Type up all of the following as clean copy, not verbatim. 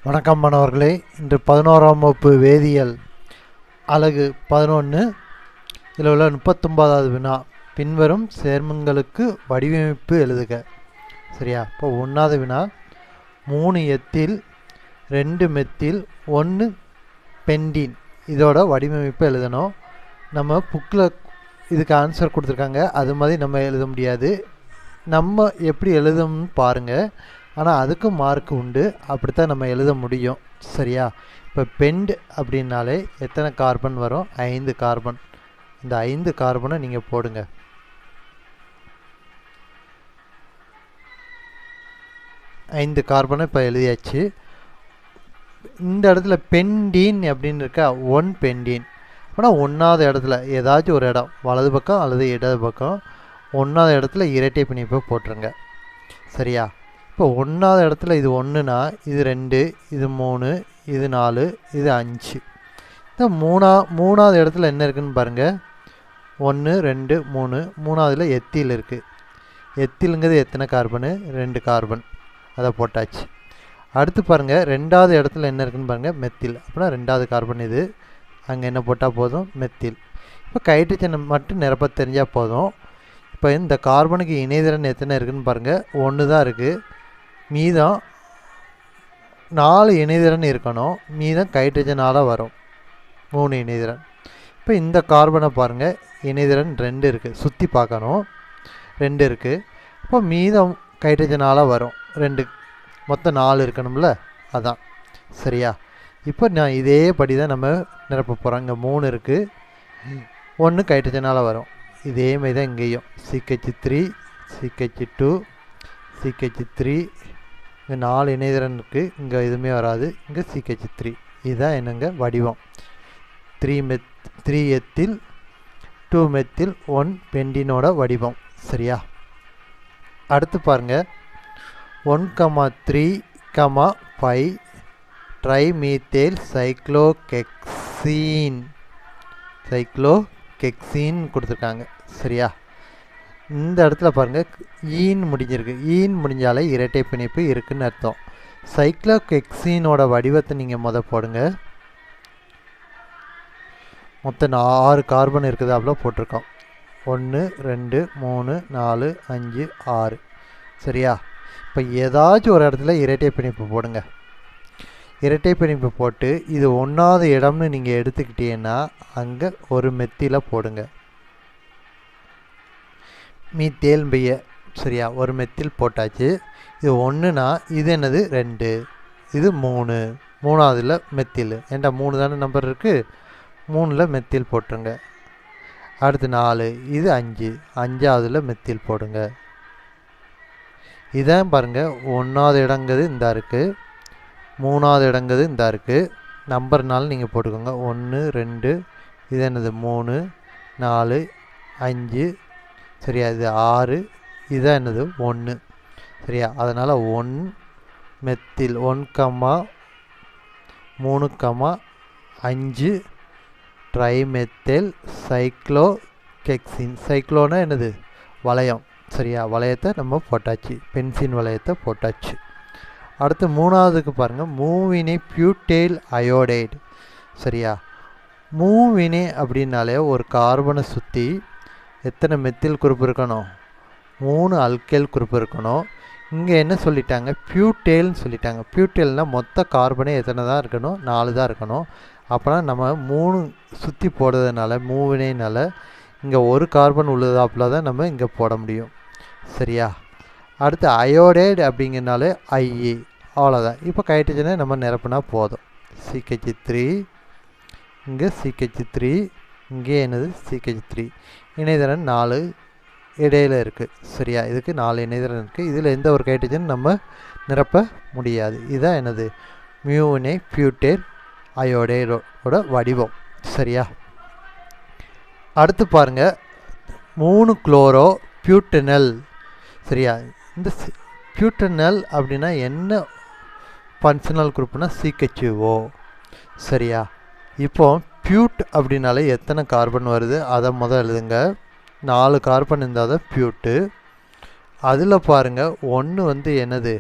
வணக்கம் மாணவர்களே. இன்று 11ஆம் வகுப்பு வேதியியல் அலகு 11 இதில் உள்ள 39வது வினா, பின்வரும் சேர்மங்களுக்கு வடிவமைப்பு எழுதுக. சரியா? இப்போ 1வது வினா, 3 எத்தில் 2 மெத்தில் 1 பென்டீன் இதோட வடிவமைப்பு எழுதணும். நம்ம புக்கில் இதுக்கு ஆன்சர் கொடுத்துருக்காங்க, அது மாதிரி நம்ம எழுத முடியாது. நம்ம எப்படி எழுதணும்னு பாருங்கள். ஆனால் அதுக்கு மார்க் உண்டு, அப்படித்தான் நம்ம எழுத முடியும். சரியா? இப்போ பெண்ட் அப்படின்னாலே எத்தனை கார்பன் வரும்? 5 கார்பன். இந்த 5 கார்பனை நீங்கள் போடுங்க. ஐந்து கார்பனை இப்போ எழுதியாச்சு. இந்த இடத்துல பென்டீன் அப்படின்னு இருக்கா, 1 பென்டீன். ஆனால் 1வது இடத்துல ஏதாச்சும் ஒரு இடம், வலது பக்கம் அல்லது இடது பக்கம், 1வது இடத்துல இரட்டை பிணைப்பை போட்டுருங்க. சரியா? இப்போ 1வது இடத்துல இது 1னா இது 2, இது 3, இது 4, இது 5. இந்த 3வது இடத்துல என்ன இருக்குதுன்னு பாருங்கள். 1 2 3, 3வதுல எத்தில் இருக்குது. எத்திலுங்கிறது எத்தனை கார்பனு? 2 கார்பன். அதை போட்டாச்சு. அடுத்து பாருங்கள், 2வது இடத்துல என்ன இருக்குதுன்னு பாருங்கள், மெத்தில். அப்படின்னா 2வது கார்பன் இது. அங்கே என்ன போட்டால் போதும்? மெத்தில். இப்போ ஹைட்ரஜனை மட்டும் நிரப்ப தெரிஞ்சால் போதும். இப்போ இந்த கார்பனுக்கு இணைதிறன் எத்தனை இருக்குதுன்னு பாருங்கள், 1 தான் இருக்குது. மீதம் 4 இணைதிறன் இருக்கணும். மீதம் ஹைட்ரஜனால் வரும் 3 இணைதிறன். இப்போ இந்த கார்பனை பாருங்கள், இணைதிறன் 2 இருக்குது. சுற்றி பார்க்கணும், 2 இருக்குது. இப்போ மீதம் ஹைட்ரஜனால் வரும் 2, மொத்தம் 4 இருக்கணும்ல, அதான். சரியா? இப்போ நான் இதே படி தான் நம்ம நிரப்ப போகிறோம். இங்கே 3 இருக்குது, 1 ஹைட்ரஜனால் வரும். இதே மாதிரி தான் இங்கேயும் CH3 CH2 CH3. இங்கே 4 இணைதிறன் இருக்குது, இங்கே எதுவுமே வராது. இங்கே CH3. இதுதான் என்னங்க வடிவம். 3 எத்தில் 2 மெத்தில் 1 பென்டீனோட வடிவம். சரியா? அடுத்து பாருங்கள், 1,3, 5 ட்ரைமீத்தேல் சைக்ளோகெக்சீன் கொடுத்துருக்காங்க. சரியா? இந்த இடத்துல பாருங்கள், ஈன் முடிஞ்சிருக்கு. ஈன் முடிஞ்சாலே இரட்டை பிணைப்பு இருக்குதுன்னு அர்த்தம். சைக்ளோகெக்சீனோட வடிவத்தை நீங்கள் போடுங்க. மொத்தம் 6 கார்பன் இருக்குது, அவ்வளோ போட்டிருக்கோம். 1 2 3 4 5 6. சரியா? இப்போ ஏதாச்சும் ஒரு இடத்துல இரட்டை பிணைப்பு போடுங்க. இரட்டை பிணைப்பு போட்டு இது 1வது இடம்னு நீங்கள் எடுத்துக்கிட்டீங்கன்னா அங்கே ஒரு மெத்தில போடுங்க. மீத்தேல் பைய. சரியா? ஒரு மெத்தில் போட்டாச்சு. இது 1னா இது என்னது? 2, இது 3, 3வதுல மெத்தில். ஏன்டா 3 தானே நம்பர் இருக்குது, 3ல் மெத்தில் போட்டுருங்க. அடுத்து 4, இது 5, 5வதுல மெத்தில் போடுங்க. இதான் பாருங்கள், 1வது இடங்கிறது இந்த இருக்குது, 3வது இடங்கிறது இந்த இருக்குது. நம்பர்னாலும் நீங்கள் போட்டுக்கோங்க. 1 2, இது என்னது? 3 4 5. சரியா? இது 6, இதுதான் என்னது? 1. சரியா? அதனால் 1 மெத்தில் 1,3, 5 ட்ரைமெத்தில் சைக்ளோகெக்சீன். சைக்ளோனா என்னது? வளையம். சரியா? வளையத்தை நம்ம போட்டாச்சு, பென்சின் வளையத்தை போட்டாச்சு. அடுத்து 3வதுக்கு பாருங்கள், மூவினை பியூட்டைல் அயோடைடு. சரியா? மூவினை அப்படின்னாலே ஒரு கார்பனை சுற்றி எத்தனை மெத்தில் குரூப் இருக்கணும்? 3 அல்கைல் குரூப் இருக்கணும். இங்கே என்ன சொல்லிட்டாங்க? பியூட்டைல்னு சொல்லிட்டாங்க. பியூட்டைல்னால் மொத்த கார்பனே எத்தனை தான் இருக்கணும்? 4 தான் இருக்கணும். அப்போனா நம்ம 3 சுற்றி போடுறதுனால, மூவினைனால இங்கே ஒரு கார்பன் உள்ளதாப்புல தான் நம்ம இங்கே போட முடியும். சரியா? அடுத்து அயோடைடு அப்படிங்கிறனால IE, அவ்வளோதான். இப்போ ஹைட்ரஜனை நம்ம நிரப்புனா போதும். CH3, இங்கே CH3, இங்கே என்னது? CH3. இணைதிறன் 4 இடையில் இருக்குது. சரியா? இதுக்கு 4 இணைதிறன் இருக்குது. இதில் எந்த ஒரு ஹைட்ரஜன் நம்ம நிரப்ப முடியாது. இதுதான் என்னது? மியூவினை பியூட்டைல் அயோடைடோட வடிவம். சரியா? அடுத்து பாருங்கள், 3 குளோரோ பியூட்டனல். சரியா? இந்த பியூட்டனல் அப்படின்னா என்ன ஃபங்க்ஷனல் குரூப்னா CHO. சரியா? இப்போ பியூட் அப்படின்னாலே எத்தனை கார்பன் வருது அதை முதல் எழுதுங்க. 4 கார்பன் இருந்தால் தான் பியூட்டு. அதில் பாருங்கள், 1 வந்து என்னது?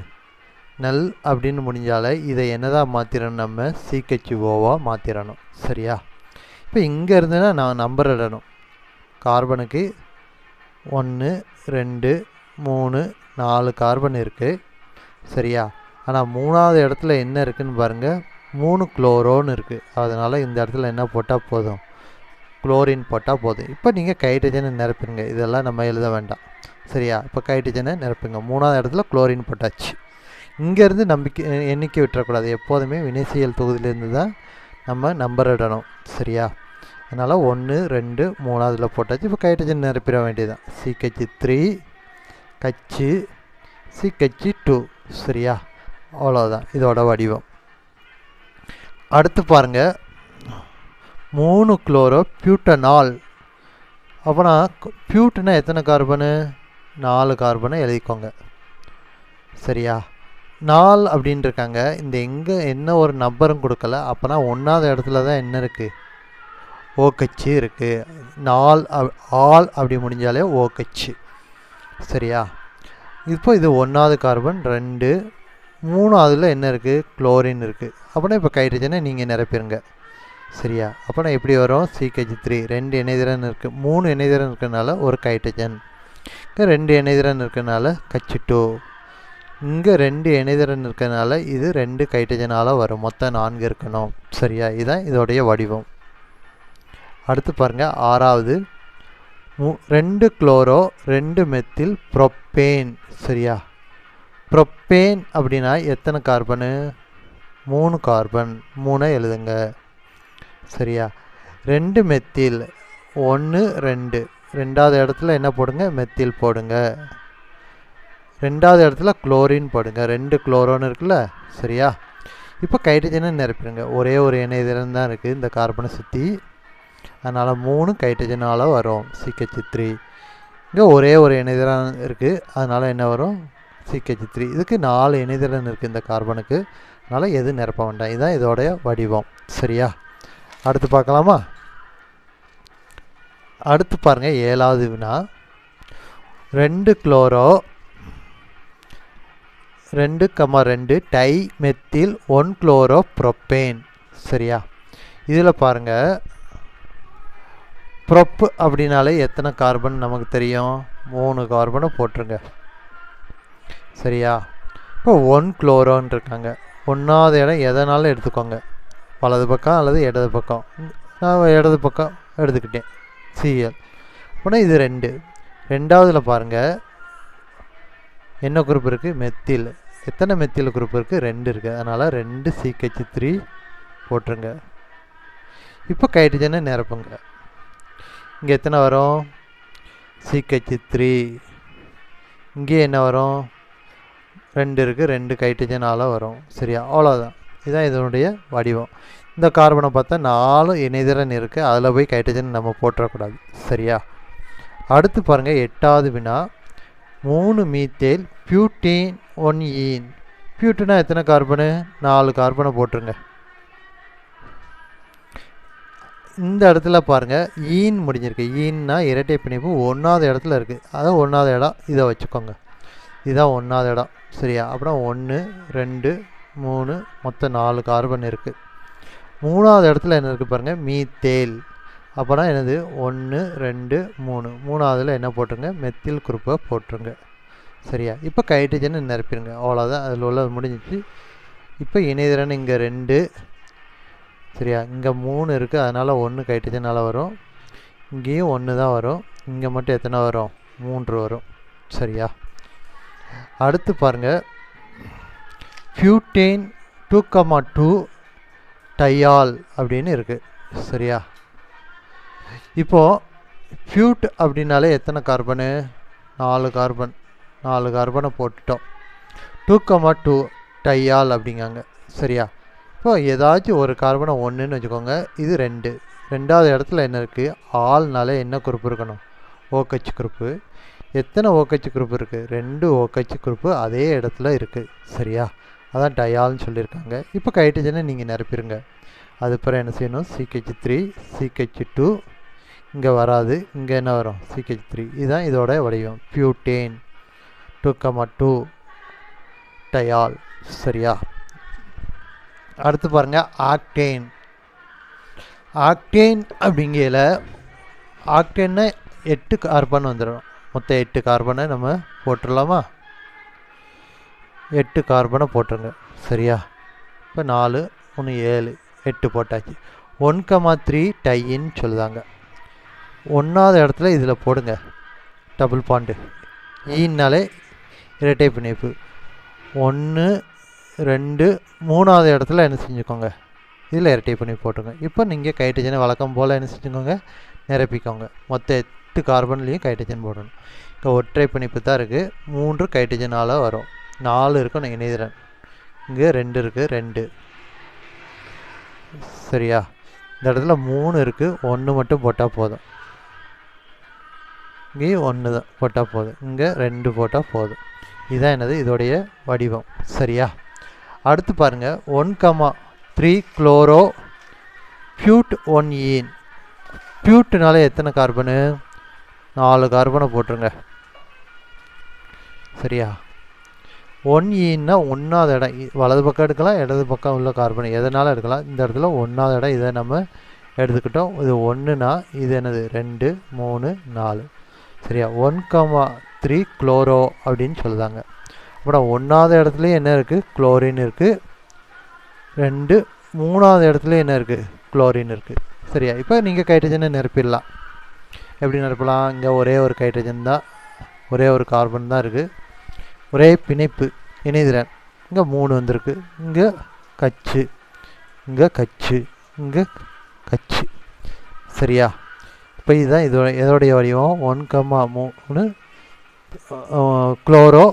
நல் அப்படின்னு முடிஞ்சாலே இதை என்னதான் மாற்றிடணும், நம்ம CHOவாக மாற்றிடணும். சரியா? இப்போ இங்கே இருந்துன்னா நான் நம்பர் இடணும். கார்பனுக்கு 1 2 3 4 கார்பன் இருக்குது. சரியா? ஆனால் 3வது இடத்துல என்ன இருக்குதுன்னு பாருங்கள், 3 குளோரோன்னு இருக்குது. அதனால் இந்த இடத்துல என்ன போட்டால் போதும், குளோரின் போட்டால் போதும். இப்போ நீங்கள் ஹைட்ரஜனை நிரப்புங்க. இதெல்லாம் நம்ம எழுத வேண்டாம். சரியா? இப்போ ஹைட்ரஜனை நிரப்புங்க. 3வது இடத்துல குளோரின் போட்டாச்சு. இங்கேருந்து எண்ணிக்கை விட்டுறக்கூடாது. எப்போதுமே வினைசியல் தொகுதியிலேருந்து தான் நம்ம நம்பர் இடணும். சரியா? அதனால் 1 2 3 போட்டாச்சு. இப்போ ஹைட்ரஜன் நிரப்பிட வேண்டியதுதான். CH3 CH2. சரியா? அவ்வளோதான் இதோட வடிவம். அடுத்து பாருங்கள், 3 குளோரோ பியூட்டனால். அப்போனா பியூட்டுனா எத்தனை கார்பனு, 4 கார்பனை எழுதிக்கோங்க. சரியா? 4 அப்படின்னு இருக்காங்க. இந்த எங்கே என்ன ஒரு நம்பரும் கொடுக்கல. அப்போனா 1வது இடத்துல தான் என்ன இருக்குது, OH இருக்குது. 4 ஆல் அப்படி முடிஞ்சாலே OH. சரியா? இப்போ இது 1வது கார்பன் 2, 3வதுல என்ன இருக்குது, குளோரின் இருக்குது. அப்போனா இப்போ ஹைட்ரஜனை நீங்கள் நிரப்பிடுங்க. சரியா? அப்போனா எப்படி வரும், CH3 2 இணைதிறன் இருக்குது, 3 இணைதிறன் இருக்கிறதுனால ஒரு ஹைட்ரஜன். இங்கே 2 இணைதிறன் இருக்கிறதுனால H2. இங்கே 2 இணைதிறன் இருக்கிறதுனால இது 2 ஹைட்ரஜனால் வரும். மொத்தம் 4 இருக்கணும். சரியா? இதுதான் இதோடைய வடிவம். அடுத்து பாருங்கள், 6வது 2 குளோரோ 2 மெத்தில் ப்ரோப்பேன். சரியா? ப்ரோப்பேன் அப்படின்னா எத்தனை கார்பனு, 3 கார்பன். 3 எழுதுங்க. சரியா? 2 மெத்தில் 1 2, 2வது இடத்துல என்ன போடுங்க, மெத்தில் போடுங்க. 2வது இடத்துல குளோரின் போடுங்க. 2 குளோரோன்னு இருக்குல்ல. சரியா? இப்போ ஹைட்ரஜனை நிரப்பிடுங்க. ஒரே ஒரு இணைதிறன் தான் இருக்குது இந்த கார்பனை சுற்றி. அதனால் 3 ஹைட்ரஜனால் வரும் CH3. இங்கே ஒரே ஒரு இணைதிறன் இருக்குது. அதனால் என்ன வரும், CH3. இதுக்கு 4 இணைதிறன் இருக்குது இந்த கார்பனுக்கு. அதனால் எது நிரப்ப வேண்டாம். இதுதான் இதோடைய வடிவம். சரியா? அடுத்து பார்க்கலாமா? அடுத்து பாருங்கள், 7வது வினா. 2 chloro 2,2 dimethyl 1 chloro propane. சரியா? இதில் பாருங்கள், ப்ரோப் அப்படின்னாலே எத்தனை கார்பன் நமக்கு தெரியும், 3 கார்பனை போட்டுருங்க. சரியா? இப்போ 1 குளோரோன்னு இருக்காங்க. 1வது இடம் எதனாலும் எடுத்துக்கோங்க, வலது பக்கம் அல்லது இடது பக்கம். நான் இடது பக்கம் எடுத்துக்கிட்டேன், Cl. அப்போனா இது 2. 2வதுல பாருங்கள் என்ன குரூப் இருக்குது, மெத்தில். எத்தனை மெத்தில் குரூப் இருக்குது, 2 இருக்குது. அதனால் 2 CH3 போட்டுருங்க. இப்போ ஹைட்ரஜனை நிரப்புங்க. இங்கே எத்தனை வரும், CH3. இங்கே என்ன வரும், 2 இருக்குது, 2 ஹைட்ரஜனால் வரும். சரியா? அவ்வளோதான். இதுதான் இதனுடைய வடிவம். இந்த கார்பனை பார்த்தா 4 இணைதிறன் இருக்குது. அதில் போய் ஹைட்ரஜன் நம்ம போட்டுறக்கூடாது. சரியா? அடுத்து பாருங்கள், 8வது வினா. 3 மீத்தேல் பியூட்டேன் 1 ஈன். பியூட்டுனா எத்தனை கார்பனு, 4 கார்பனை போட்டுருங்க. இந்த இடத்துல பாருங்கள் ஈன் முடிஞ்சிருக்கு. ஈன்னா இரட்டை பிணைப்பு 1வது இடத்துல இருக்குது. அதான் 1வது இடம். இதை வச்சுக்கோங்க. இதுதான் 1வது இடம். சரியா? அப்புறம் 1 2 3 மொத்தம் 4 கார்பன் இருக்குது. 3வது இடத்துல என்ன இருக்குது பாருங்கள், மீத்தேல். அப்போனா என்னது, 1 2 3. 3வதுல என்ன போட்டுருங்க, மெத்தில் குரூப்பை போட்டுருங்க. சரியா? இப்போ ஹைட்ரஜனை நிரப்பிடுங்க. அவ்வளோதான், அதில் உள்ள முடிஞ்சிச்சு. இப்போ இணைதிறன் இங்கே 2. சரியா? இங்கே 3 இருக்குது. அதனால் 1 ஹைட்ரஜனால் வரும். இங்கேயும் 1 தான் வரும். இங்கே மட்டும் எத்தனை வரும், 3 வரும். சரியா? அடுத்து பாருங்கள், பியூட்டேன் 2,2 டையால் அப்படின்னு இருக்குது. சரியா? இப்போது பியூட் அப்படின்னாலே எத்தனை கார்பனு, 4 கார்பன். 4 கார்பனை போட்டுட்டோம். 2,2 டையால் அப்படிங்காங்க. சரியா? இப்போ ஏதாச்சும் ஒரு கார்பனை 1ன்னு வச்சுக்கோங்க. இது 2. 2வது இடத்துல என்ன இருக்குது, ஆல்னாலே என்ன குரூப் இருக்கணும், OH குரூப்பு. எத்தனை OH குரூப் இருக்குது, 2 OH குரூப்பு அதே இடத்துல இருக்குது. சரியா? அதான் டயால்னு சொல்லியிருக்காங்க. இப்போ ஹைட்ரஜனை நீங்கள் நிரப்பிடுங்க. அதுக்கப்புறம் என்ன செய்யணும், CH3 CH2. இங்கே வராது. இங்கே என்ன வரும், CH3. இதுதான் இதோட வடிவம், பியூட்டேன் 2,2 டயால். சரியா? அடுத்து பாருங்கள் ஆக்டேன். ஆக்டேன் அப்படிங்கையில் ஆக்டேன்னா 8 கார்பன் வந்துடும். மொத்தம் 8 கார்பனை நம்ம போட்டுடலாமா? 8 கார்பனை போட்டுருங்க. சரியா? இப்போ 4 3 7 8 போட்டாச்சு. 1,3 டைன்னு சொல்லுதாங்க. 1வது இடத்துல இதில் போடுங்க டபுள் பாண்டு. ஈனாலே இரட்டை பிணைப்பு. 1 2 3வது இடத்துல என்ன செஞ்சுக்கோங்க, இதில் இரட்டை பிணைப்பு போட்டுங்க. இப்போ நீங்கள் ஹைட்ரஜனை வழக்கம் போல் என்ன செஞ்சுக்கோங்க, நிரப்பிக்கோங்க. மொத்த 8 கார்பன்லேயும் ஹைட்ரஜன் போடணும். இப்போ ஒற்றை பிணைப்பு தான் இருக்குது. 3 ஹைட்ரஜனால் வரும். 4 இருக்கும் இணைதிறன். இங்கே 2 இருக்குது, 2. சரியா? இந்த இடத்துல 3 இருக்குது, 1 மட்டும் போட்டால் போதும். இங்கேயும் 1 தான் போட்டால் போதும். இங்கே 2 போட்டால் போதும். இதுதான் என்னது இதோடைய வடிவம். சரியா? அடுத்து பாருங்கள் 1,3 குளோரோ பியூட் 1 ஈன். பியூட்டுனால எத்தனை கார்பனு? 4 கார்பனை போட்டுருங்க. சரியா? 1 ஈன்னா 1வது இடம். வலது பக்கம் எடுக்கலாம், இடது பக்கம் உள்ள கார்பன் எதனால எடுக்கலாம். இந்த இடத்துல 1வது இடம் இதை நம்ம எடுத்துக்கிட்டோம். இது 1னா இது என்னது 2 3 4. சரியா? 1,3 குளோரோ அப்படின்னு சொல்லுதாங்க. அப்புறம் 1வது இடத்துலையும் என்ன இருக்குது, குளோரின் இருக்குது. 2 3வது இடத்துலையும் என்ன இருக்குது, குளோரின் இருக்குது. சரியா? இப்போ நீங்கள் ஹைட்ரஜனை நிரப்பிடலாம். எப்படி நிரப்பலாம்? இங்கே ஒரே ஒரு ஹைட்ரஜன் தான், ஒரே ஒரு கார்பன் தான் இருக்குது. ஒரே பிணைப்பு இணைதிறன். இங்கே 3 வந்திருக்கு. இங்கே கச்சு, இங்கே கச்சு, இங்கே கச்சு. சரியா? இப்போ இதுதான் இதோடைய வடிவம். 1,3 குளோரோ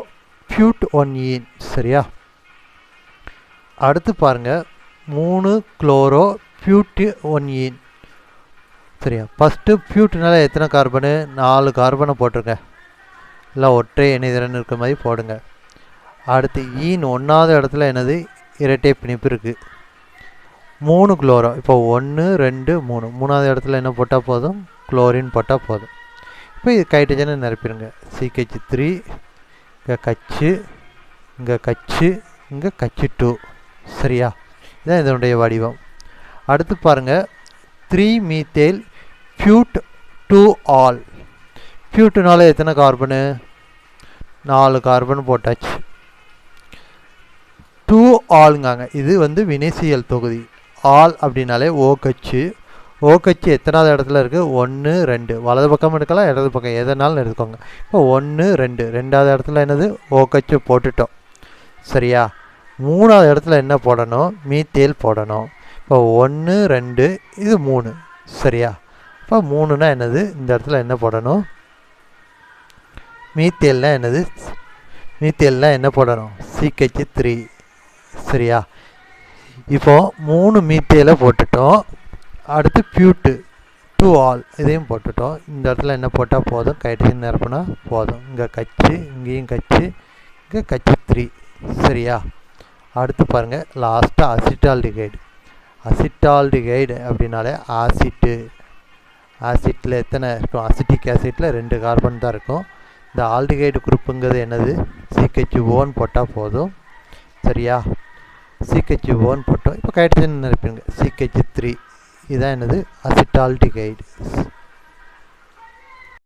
பியூட் 1 ஈன். சரியா? அடுத்து பாருங்கள் 3 குளோரோ பியூட் 1 ஈன். சரியா? ஃபஸ்ட்டு பியூட்னால எத்தனை கார்பனு? 4 கார்பனை போட்டிருங்க. இல்லை ஒற்றை இணைதிறன் இருக்கிற மாதிரி போடுங்க. அடுத்து ஈன் 1வது இடத்துல என்னது இரட்டை பிணைப்பு இருக்குது. 3 குளோரோ. இப்போ 1 2 3 3வது இடத்துல என்ன போட்டால் போதும், குளோரின் போட்டால் போதும். இப்போ இது ஹைட்ரஜனை நிரப்பிடுங்க. CH3, இங்கே கச்சு, இங்கே கச்சு, இங்கே கச்சு 2. சரியா? இதுதான் இதனுடைய வடிவம். அடுத்து பாருங்கள் 3 மீத்தேல் பியூட் 2 ஆல். பியூட்டுனால எத்தனை கார்பனு? 4 கார்பன் போட்டாச்சு. 2 ஆளுங்காங்க. இது வந்து வினைசியல் தொகுதி. ஆல் அப்படின்னாலே ஓ கச்சு. ஓ கச்சு எத்தனாவது இடத்துல இருக்குது? 1 2. வலது பக்கம் எடுக்கலாம், இடது பக்கம் எதனாலும் எடுத்துக்கோங்க. இப்போ 1 2 2வது இடத்துல என்னது ஓ கச்சு போட்டுட்டோம். சரியா? 3வது இடத்துல என்ன போடணும்? மீத்தேல் போடணும். இப்போ 1 2 இது 3. சரியா? இப்போ 3னா என்னது, இந்த இடத்துல என்ன போடணும்? மீத்தேல்னா என்னது? மீத்தேல்னா என்ன போடணும்? CH3. சரியா? இப்போது 3 மீத்தேலை போட்டுட்டோம். அடுத்து பியூட்டு 2 ஆல் இதையும் போட்டுட்டோம். இந்த இடத்துல என்ன போட்டால் போதும், ஹைட்ரஜன் நிரப்புனா போதும். இங்கே கச்சு, இங்கேயும் கச்சு, இங்கே கச்சு 3. சரியா? அடுத்து பாருங்கள் லாஸ்ட்டாக அசிட்டால்டிகைடு. அசிட்டால்டிகைடு அப்படின்னாலே ஆசிட்டு. ஆசிட்டில் எத்தனை இருக்கும்? அசிட்டிக் ஆசிட்டில் 2 கார்பன் தான் இருக்கும். இந்த ஆல்டிகைடு குரூப்புங்கிறது என்னது? CH1 போட்டால் போதும். சரியா? CH1 போட்டோம். இப்போ ஹைட்ரஜன் நிரப்பிடுங்க. CH3. இதுதான் என்னது அசிட்டால்டிகைடு.